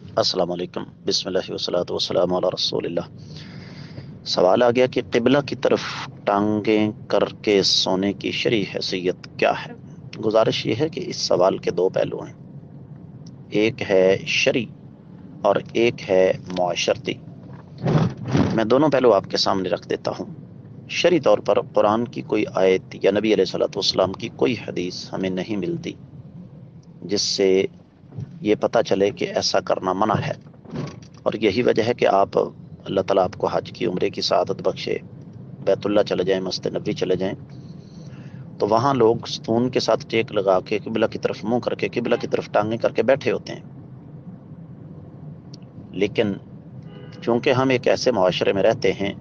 السلام علیکم، بسم اللہ والصلاۃ والسلام علی رسول اللہ۔ سوال آ گیا کہ قبلہ کی طرف ٹانگیں کر کے سونے کی شرعی حیثیت کیا ہے؟ گزارش یہ ہے کہ اس سوال کے دو پہلو ہیں، ایک ہے شرعی اور ایک ہے معاشرتی۔ میں دونوں پہلو آپ کے سامنے رکھ دیتا ہوں۔ شرعی طور پر قرآن کی کوئی آیت یا نبی علیہ الصلوۃ والسلام کی کوئی حدیث ہمیں نہیں ملتی جس سے یہ پتہ چلے کہ ایسا کرنا منع ہے، اور یہی وجہ ہے کہ اللہ تعالیٰ آپ کو حج کی عمرے کی سعادت بخشے، بیت اللہ چلے جائیں، مسجد نبوی چلے جائیں، تو وہاں لوگ ستون کے ساتھ ٹیک لگا کے قبلہ کی طرف منہ کر کے قبلہ کی طرف ٹانگیں کر کے بیٹھے ہوتے ہیں۔ لیکن چونکہ ہم ایک ایسے معاشرے میں رہتے ہیں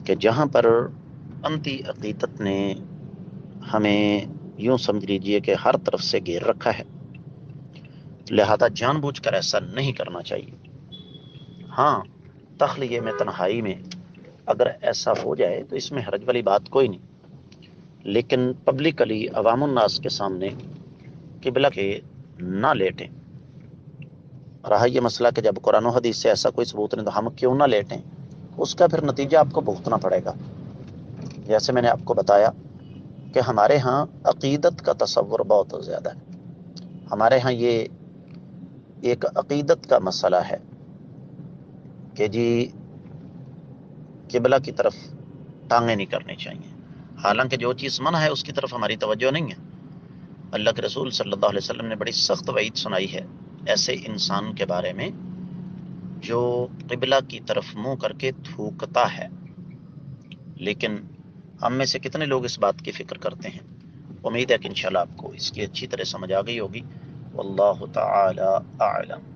کہ جہاں پر انتی عقیدت نے ہمیں یوں سمجھ لیجئے کہ ہر طرف سے گھیر رکھا ہے، لہذا جان بوجھ کر ایسا نہیں کرنا چاہیے۔ ہاں، تخلیے میں، تنہائی میں اگر ایسا ہو جائے تو اس میں حرج والی بات کوئی نہیں، لیکن پبلکلی عوام الناس کے سامنے قبلہ کے نہ لیٹیں۔ رہا یہ مسئلہ کہ جب قرآن و حدیث سے ایسا کوئی ثبوت نہیں تو ہم کیوں نہ لیٹیں، اس کا پھر نتیجہ آپ کو بھگتنا پڑے گا۔ جیسے میں نے آپ کو بتایا کہ ہمارے ہاں عقیدت کا تصور بہت زیادہ ہے، ہمارے ہاں یہ ایک عقیدت کا مسئلہ ہے کہ جی قبلہ کی طرف ٹانگیں نہیں کرنی چاہیے، حالانکہ جو چیز منع ہے اس کی طرف ہماری توجہ نہیں ہے۔ اللہ کے رسول صلی اللہ علیہ وسلم نے بڑی سخت وعید سنائی ہے ایسے انسان کے بارے میں جو قبلہ کی طرف منہ کر کے تھوکتا ہے۔ لیکن ہم میں سے کتنے لوگ اس بات کی فکر کرتے ہیں؟ امید ہے کہ انشاءاللہ آپ کو اس کی اچھی طرح سمجھ آ گئی ہوگی۔ واللہ تعالی اعلم۔